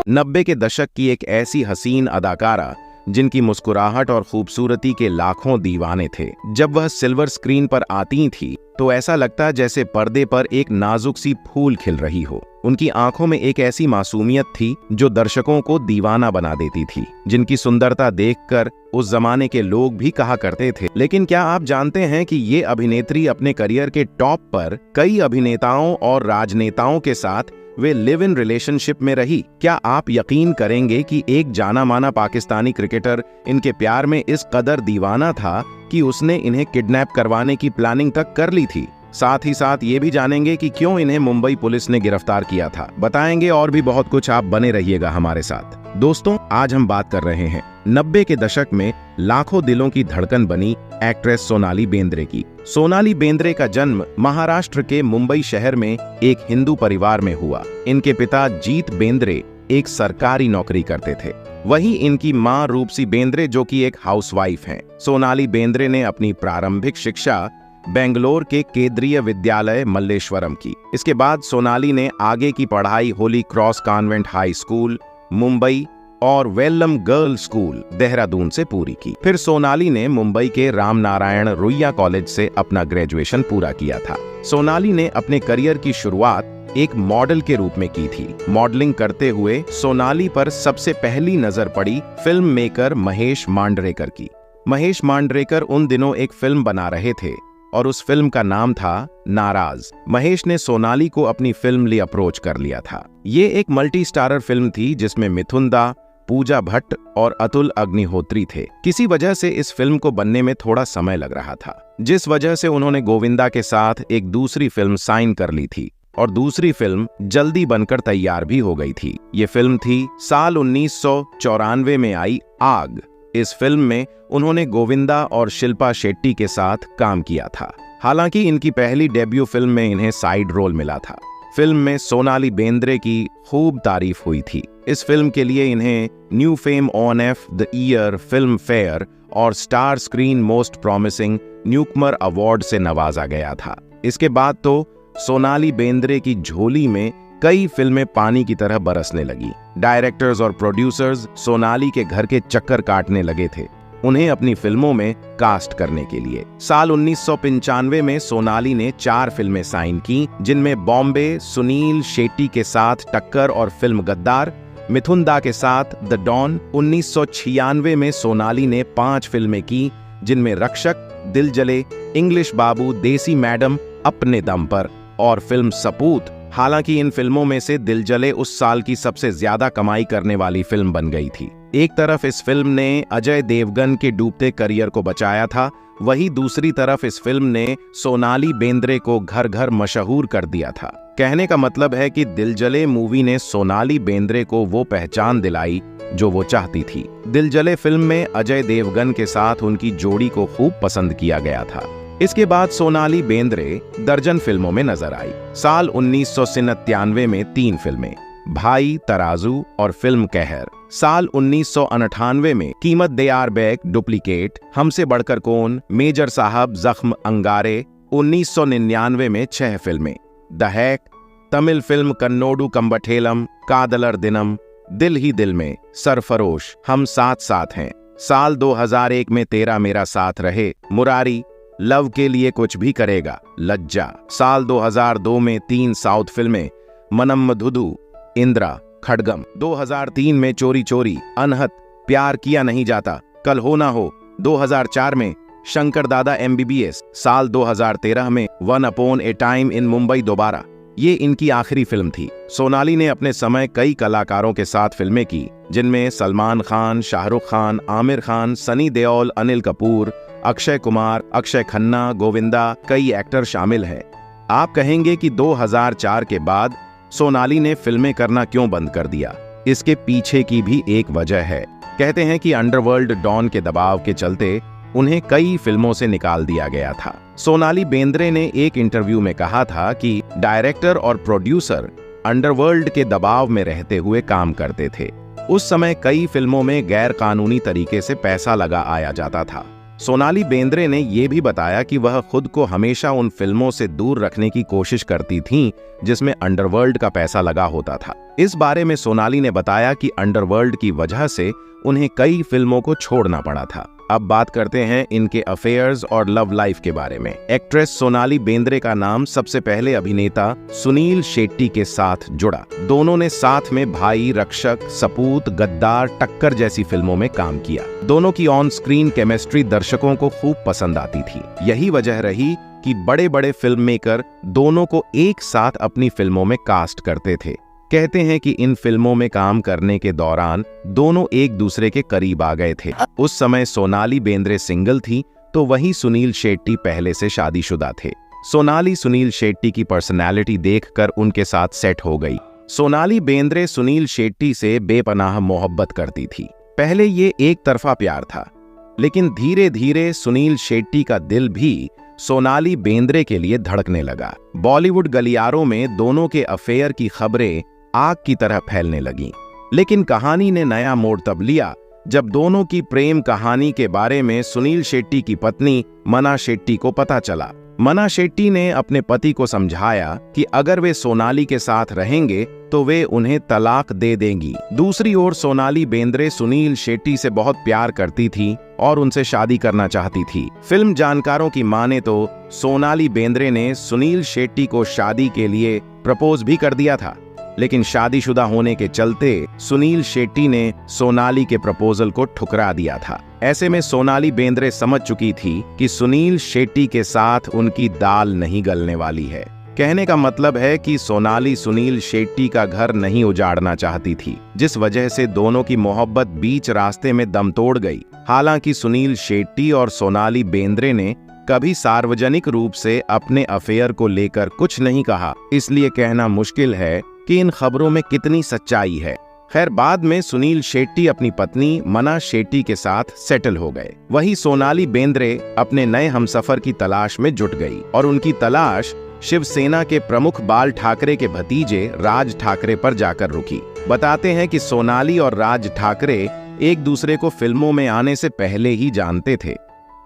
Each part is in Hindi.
90 के दशक की एक ऐसी हसीन अदाकारा जिनकी मुस्कुराहट और खूबसूरती के लाखों दीवाने थे। जब वह सिल्वर स्क्रीन पर आती थी तो ऐसा लगता जैसे पर्दे पर एक नाजुक सी फूल खिल रही हो। उनकी आंखों में एक ऐसी मासूमियत थी जो दर्शकों को दीवाना बना देती थी, जिनकी सुंदरता देखकर उस जमाने के लोग भी कहा करते थे। लेकिन क्या आप जानते हैं कि ये अभिनेत्री अपने करियर के टॉप पर कई अभिनेताओं और राजनेताओं के साथ वे लिव इन रिलेशनशिप में रही? क्या आप यकीन करेंगे कि एक जाना माना पाकिस्तानी क्रिकेटर इनके प्यार में इस कदर दीवाना था कि उसने इन्हें किडनैप करवाने की प्लानिंग तक कर ली थी। साथ ही साथ ये भी जानेंगे कि क्यों इन्हें मुंबई पुलिस ने गिरफ्तार किया था। बताएंगे और भी बहुत कुछ, आप बने रहिएगा हमारे साथ। दोस्तों, आज हम बात कर रहे हैं 90 के दशक में लाखों दिलों की धड़कन बनी एक्ट्रेस सोनाली बेंद्रे की। सोनाली बेंद्रे का जन्म महाराष्ट्र के मुंबई शहर में एक हिंदू परिवार में हुआ। इनके पिता जीत बेंद्रे एक सरकारी नौकरी करते थे, वहीं इनकी मां रूपसी बेंद्रे जो कि एक हाउसवाइफ हैं। सोनाली बेंद्रे ने अपनी प्रारंभिक शिक्षा बेंगलोर के केंद्रीय विद्यालय मल्लेश्वरम की। इसके बाद सोनाली ने आगे की पढ़ाई Holi cross convent high school Mumbai और वेल्लम गर्ल्स स्कूल देहरादून से पूरी की। फिर सोनाली ने मुंबई के रामनारायण रुइया कॉलेज से अपना ग्रेजुएशन पूरा किया था। सोनाली ने अपने करियर की शुरुआत एक मॉडल के रूप में की थी। मॉडलिंग करते हुए सोनाली पर सबसे पहली नजर पड़ी फिल्म मेकर महेश मांडरेकर की। महेश मांडरेकर उन दिनों एक फिल्म बना रहे थे और उस फिल्म का नाम था नाराज। महेश ने सोनाली को अपनी फिल्म लिए अप्रोच कर लिया था। ये एक मल्टी स्टारर फिल्म थी जिसमें मिथुन दा, पूजा भट्ट और अतुल अग्निहोत्री थे। किसी वजह से इस फिल्म को बनने में थोड़ा समय लग रहा था, जिस वजह से उन्होंने गोविंदा के साथ एक दूसरी फिल्म साइन कर ली थी और दूसरी फिल्म जल्दी बनकर तैयार भी हो गई थी। ये फिल्म थी साल 1994 में आई आग। इस फिल्म में उन्होंने गोविंदा और शिल्पा शेट्टी के साथ काम किया था। हालांकि इनकी पहली डेब्यू फिल्म में इन्हें साइड रोल मिला था। फिल्म में सोनाली बेंद्रे की खूब तारीफ हुई थी। इस फिल्म के लिए इन्हें new fame on F the year Filmfare और Star Screen most promising newcomer award से नवाजा गया था। इसके बाद तो सोनाली बेंद्रे की झोली में कई फिल्में पानी की तरह बरसने लगी। डायरेक्टर्स और प्रोड्यूसर्स सोनाली के घर के चक्कर काटने लगे थे उन्हें अपनी फिल्मों में कास्ट करने के लिए। साल 1995 में सोनाली ने 4 फिल्में साइन की, जिनमें बॉम्बे सुनील शेट्टी के साथ टक्कर और फिल्म गद्दार, मिथुन दा के साथ द डॉन। 1996 में सोनाली ने 5 फिल्में की, जिनमें रक्षक, दिल जले, इंग्लिश बाबू, देसी मैडम, अपने दम पर और फिल्म सपूत। हालांकि इन फिल्मों में से दिल जले उस साल की सबसे ज्यादा कमाई करने वाली फिल्म बन गई थी। एक तरफ इस फिल्म ने अजय देवगन के डूबते करियर को बचाया था, वहीं दूसरी तरफ इस फिल्म ने सोनाली बेंद्रे को घर घर मशहूर कर दिया था। कहने का मतलब है कि दिल जले मूवी ने सोनाली बेंद्रे को वो पहचान दिलाई जो वो चाहती थी। दिल जले फिल्म में अजय देवगन के साथ उनकी जोड़ी को खूब पसंद किया गया था। इसके बाद सोनाली बेंद्रे दर्जन फिल्मों में नजर आई। साल 1997 में 3 फिल्में, भाई, तराजू और फिल्म कहर। साल 1998 में कीमत दे आर बैक, डुप्लीकेट, हमसे बढ़कर कौन, मेजर साहब, जख्म, अंगारे। 1999 में 6 फिल्में, द हैक, तमिल फिल्म कन्नोडू कम्बठेलम, कादलर दिनम, दिल ही दिल में, सरफरोश, हम साथ साथ हैं। साल 2001 में तेरा मेरा साथ रहे, मुरारी, लव के लिए कुछ भी करेगा, लज्जा। साल 2002 में 3 साउथ फिल्में, मनम्मधुदु, इंद्रा, खड़गम। 2003 में चोरी चोरी, अनहत, प्यार किया नहीं जाता, कल हो ना हो। 2004 में शंकर दादा MBBS। साल 2013 में one upon A time in Mumbai दोबारा। ये इनकी आखिरी फिल्म थी। सोनाली ने अपने समय कई कलाकारों के साथ फिल्में की, जिनमें सलमान खान, शाहरुख खान, आमिर खान, सनी देओल, अनिल कपूर, अक्षय कुमार, अक्षय खन्ना, गोविंदा, कई एक्टर शामिल हैं। आप कहेंगे कि 2004 के बाद सोनाली ने फिल्में करना क्यों बंद कर दिया? इसके पीछे की भी एक वजह है। कहते हैं कि अंडरवर्ल्ड डॉन के दबाव के चलते उन्हें कई फिल्मों से निकाल दिया गया था। सोनाली बेंद्रे ने एक इंटरव्यू में कहा था कि डायरेक्टर और प्रोड्यूसर अंडरवर्ल्ड के दबाव में रहते हुए काम करते थे। उस समय कई फिल्मों में गैर कानूनी तरीके से पैसा लगा आया जाता था। सोनाली बेंद्रे ने यह भी बताया कि वह खुद को हमेशा उन फिल्मों से दूर रखने की कोशिश करती थीं जिसमें अंडरवर्ल्ड का पैसा लगा होता था। इस बारे में सोनाली ने बताया कि अंडरवर्ल्ड की वजह से उन्हें कई फिल्मों को छोड़ना पड़ा था। अब बात करते हैं इनके अफेयर्स और लव लाइफ के बारे में। एक्ट्रेस सोनाली बेंद्रे का नाम सबसे पहले अभिनेता सुनील शेट्टी के साथ जुड़ा। दोनों ने साथ में भाई, रक्षक, सपूत, गद्दार, टक्कर जैसी फिल्मों में काम किया। दोनों की ऑन स्क्रीन केमिस्ट्री दर्शकों को खूब पसंद आती थी। यही वजह रही कि बड़े बड़े फिल्म मेकर दोनों को एक साथ अपनी फिल्मों में कास्ट करते थे। कहते हैं कि इन फिल्मों में काम करने के दौरान दोनों एक दूसरे के करीब आ गए थे। उस समय सोनाली बेंद्रे सिंगल थी तो वहीं सुनील शेट्टी पहले से शादीशुदा थे। सोनाली सुनील शेट्टी की पर्सनैलिटी देखकर उनके साथ सेट हो गई। सोनाली बेंद्रे सुनील शेट्टी से बेपनाह मोहब्बत करती थी। पहले ये एक तरफा प्यार था, लेकिन धीरे धीरे सुनील शेट्टी का दिल भी सोनाली बेंद्रे के लिए धड़कने लगा। बॉलीवुड गलियारों में दोनों के अफेयर की खबरें आग की तरह फैलने लगीं। लेकिन कहानी ने नया मोड़ तब लिया जब दोनों की प्रेम कहानी के बारे में सुनील शेट्टी की पत्नी मना शेट्टी को पता चला। मना शेट्टी ने अपने पति को समझाया कि अगर वे सोनाली के साथ रहेंगे तो वे उन्हें तलाक दे देंगी। दूसरी ओर सोनाली बेंद्रे सुनील शेट्टी से बहुत प्यार करती थी और उनसे शादी करना चाहती थी। फिल्म जानकारों की माने तो सोनाली बेंद्रे ने सुनील शेट्टी को शादी के लिए प्रपोज भी कर दिया था, लेकिन शादीशुदा होने के चलते सुनील शेट्टी ने सोनाली के प्रपोजल को ठुकरा दिया था। ऐसे में सोनाली बेंद्रे समझ चुकी थी कि सुनील शेट्टी के साथ उनकी दाल नहीं गलने वाली है। कहने का मतलब है कि सोनाली सुनील शेट्टी का घर नहीं उजाड़ना चाहती थी, जिस वजह से दोनों की मोहब्बत बीच रास्ते में दम तोड़ गई। हालांकि सुनील शेट्टी और सोनाली बेंद्रे ने कभी सार्वजनिक रूप से अपने अफेयर को लेकर कुछ नहीं कहा, इसलिए कहना मुश्किल है कि इन खबरों में कितनी सच्चाई है। खैर, बाद में सुनील शेट्टी अपनी पत्नी मना शेट्टी के साथ सेटल हो गए। वही सोनाली बेंद्रे अपने नए हमसफर की तलाश में जुट गई और उनकी तलाश शिवसेना के प्रमुख बाल ठाकरे के भतीजे राज ठाकरे पर जाकर रुकी। बताते हैं कि सोनाली और राज ठाकरे एक दूसरे को फिल्मों में आने से पहले ही जानते थे।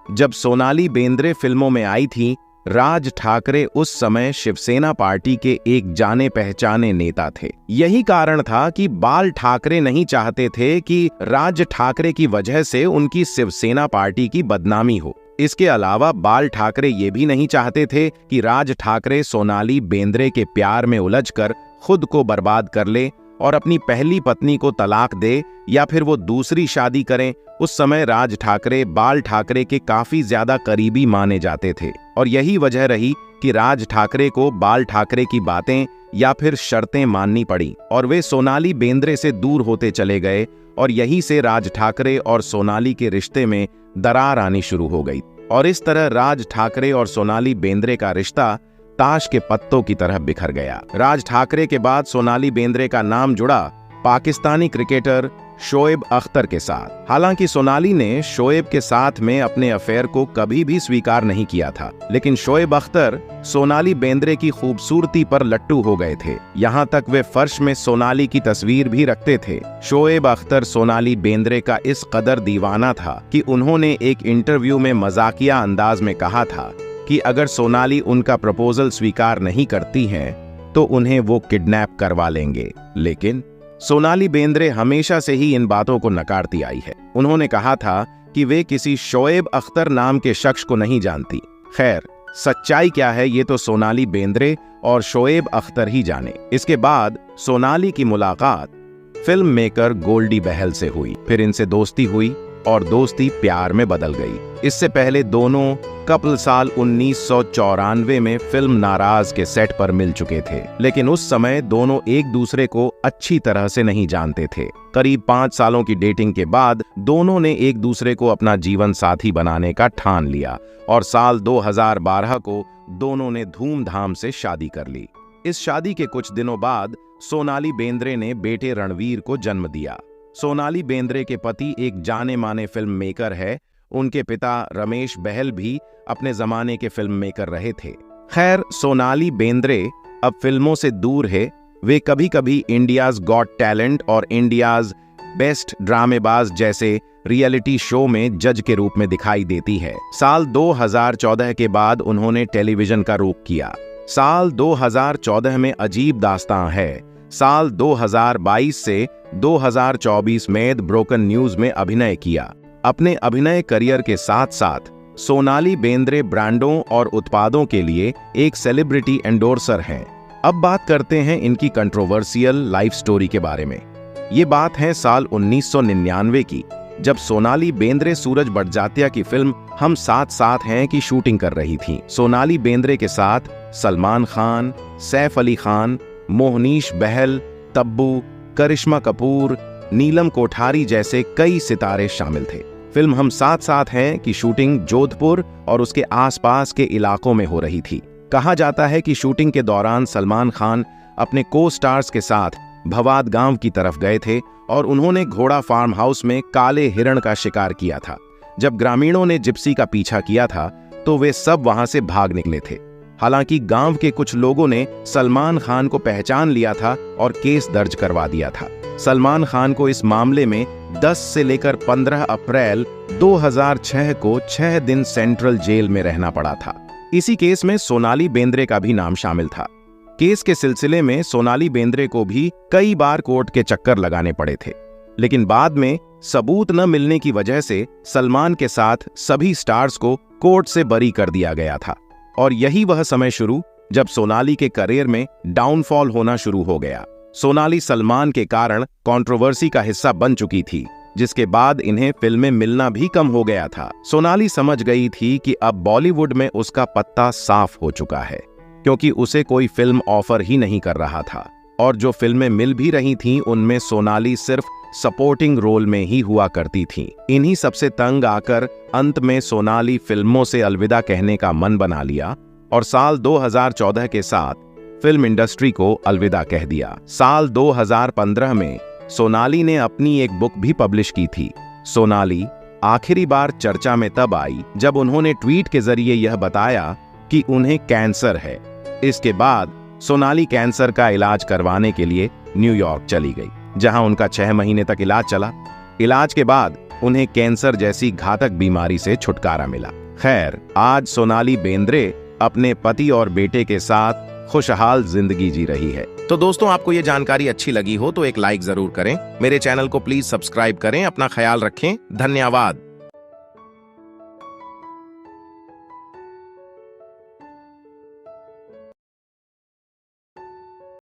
जब सोनाली बेंद्रे फिल्मों में आई थी, राज ठाकरे उस समय शिवसेना पार्टी के एक जाने पहचाने नेता थे। यही कारण था कि बाल ठाकरे नहीं चाहते थे कि राज ठाकरे की वजह से उनकी शिवसेना पार्टी की बदनामी हो। इसके अलावा बाल ठाकरे ये भी नहीं चाहते थे कि राज ठाकरे सोनाली बेंद्रे के प्यार में उलझकर खुद को बर्बाद कर ले और अपनी पहली पत्नी को तलाक दे या फिर वो दूसरी शादी करें। उस समय राज ठाकरे बाल ठाकरे के काफी ज्यादा करीबी माने जाते थे और यही वजह रही कि राज ठाकरे को बाल ठाकरे की बातें या फिर शर्तें माननी पड़ी और वे सोनाली बेंद्रे से दूर होते चले गए और यहीं से राज ठाकरे और सोनाली के रिश्ते में दरार आनी शुरू हो गई और इस तरह राज ठाकरे और सोनाली बेंद्रे का रिश्ता ताश के पत्तों की तरह बिखर गया। राज ठाकरे के बाद सोनाली बेंद्रे का नाम जुड़ा पाकिस्तानी क्रिकेटर शोएब अख्तर के साथ। हालांकि सोनाली ने शोएब के साथ में अपने अफेयर को कभी भी स्वीकार नहीं किया था, लेकिन शोएब अख्तर सोनाली बेंद्रे की खूबसूरती पर लट्टू हो गए थे। यहाँ तक वे फर्श में सोनाली की तस्वीर भी रखते थे। शोएब अख्तर सोनाली बेंद्रे का इस कदर दीवाना था कि उन्होंने एक इंटरव्यू में मजाकिया अंदाज में कहा था कि अगर सोनाली उनका प्रपोजल स्वीकार नहीं करती हैं तो उन्हें वो किडनैप करवा लेंगे। लेकिन सोनाली बेंद्रे हमेशा से ही इन बातों को नकारती आई है। उन्होंने कहा था कि वे किसी शोएब अख्तर नाम के शख्स को नहीं जानती। खैर, सच्चाई क्या है ये तो सोनाली बेंद्रे और शोएब अख्तर ही जाने। इसके बाद सोनाली की मुलाकात फिल्म मेकर गोल्डी बहल से हुई, फिर इनसे दोस्ती हुई और दोस्ती प्यार में बदल गई। इससे पहले दोनों कपल साल 1994 में फिल्म नाराज के सेट पर मिल चुके थे, लेकिन उस समय दोनों एक दूसरे को अच्छी तरह से नहीं जानते थे। करीब 5 सालों की डेटिंग के बाद दोनों ने एक दूसरे को अपना जीवन साथी बनाने का ठान लिया और साल 2012 को दोनों ने धूमधाम से शादी कर ली। इस शादी के कुछ दिनों बाद सोनाली बेंद्रे ने बेटे रणवीर को जन्म दिया। सोनाली बेंद्रे के पति एक जाने माने फिल्म मेकर है। उनके पिता रमेश बहल भी अपने जमाने के फिल्म मेकर रहे थे। खैर, सोनाली बेंद्रे अब फिल्मों से दूर है। वे कभी कभी इंडियाज गॉट टैलेंट और इंडियाज बेस्ट ड्रामेबाज जैसे रियलिटी शो में जज के रूप में दिखाई देती है। साल 2014 के बाद उन्होंने टेलीविजन का रुख किया। साल 2014 में अजीब दास्तां है। साल 2022 से 2024 में द ब्रोकन न्यूज में अभिनय किया। अपने अभिनय करियर के साथ साथ सोनाली बेंद्रे ब्रांडों और उत्पादों के लिए एक सेलिब्रिटी एंडोर्सर हैं। अब बात करते हैं इनकी कंट्रोवर्शियल लाइफ स्टोरी के बारे में। ये बात है साल 1999 की, जब सोनाली बेंद्रे सूरज बड़जात्या की फिल्म हम साथ साथ हैं की शूटिंग कर रही थीं। सोनाली बेंद्रे के साथ सलमान खान, सैफ अली खान, मोहनीश बहल, तब्बू, करिश्मा कपूर, नीलम कोठारी जैसे कई सितारे शामिल थे। फिल्म हम साथ साथ हैं की शूटिंग जोधपुर और उसके आसपास के इलाकों में हो रही थी। कहा जाता है कि शूटिंग के दौरान सलमान खान अपने को स्टार्स के साथ भवाद गांव की तरफ गए थे और उन्होंने घोड़ा फार्म हाउस में काले हिरण का शिकार किया था। जब ग्रामीणों ने जिप्सी का पीछा किया था तो वे सब वहां से भाग निकले थे। हालांकि गांव के कुछ लोगों ने सलमान खान को पहचान लिया था और केस दर्ज करवा दिया था। सलमान खान को इस मामले में 10 से लेकर 15 अप्रैल 2006 को 6 दिन सेंट्रल जेल में रहना पड़ा था। इसी केस में सोनाली बेंद्रे का भी नाम शामिल था। केस के सिलसिले में सोनाली बेंद्रे को भी कई बार कोर्ट के चक्कर लगाने पड़े थे, लेकिन बाद में सबूत न मिलने की वजह से सलमान के साथ सभी स्टार्स को कोर्ट से बरी कर दिया गया था। और यही वह समय शुरू जब सोनाली के करियर में डाउनफॉल होना शुरू हो गया। सोनाली सलमान के कारण कंट्रोवर्सी का हिस्सा बन चुकी थी, जिसके बाद इन्हें फिल्में मिलना भी कम हो गया था। सोनाली समझ गई थी कि अब बॉलीवुड में उसका पत्ता साफ हो चुका है, क्योंकि उसे कोई फिल्म ऑफर ही नहीं कर रहा था, और जो फिल्में मिल भी रही थीं उनमें सोनाली सिर्फ सपोर्टिंग रोल में ही हुआ करती थीं। इन्हीं सबसे तंग आकर अंत में सोनाली फिल्मों से अलविदा कहने का मन बना लिया और साल 2014 के साथ फिल्म इंडस्ट्री को अलविदा कह दिया। साल 2015 में सोनाली ने अपनी एक बुक भी पब्लिश की थी। सोनाली आखिरी बार चर्चा में तब आई जब उन्होंने ट्वीट के जरिए यह बताया कि उन्हें कैंसर है। इसके बाद सोनाली कैंसर का इलाज करवाने के लिए न्यूयॉर्क चली गई, जहां उनका 6 महीने तक इलाज चला। इलाज के बाद उन्हें कैंसर जैसी घातक बीमारी से छुटकारा मिला। खैर, आज सोनाली बेंद्रे अपने पति और बेटे के साथ खुशहाल जिंदगी जी रही है। तो दोस्तों, आपको ये जानकारी अच्छी लगी हो तो एक लाइक जरूर करें। मेरे चैनल को प्लीज सब्सक्राइब करें। अपना ख्याल रखें। धन्यवाद।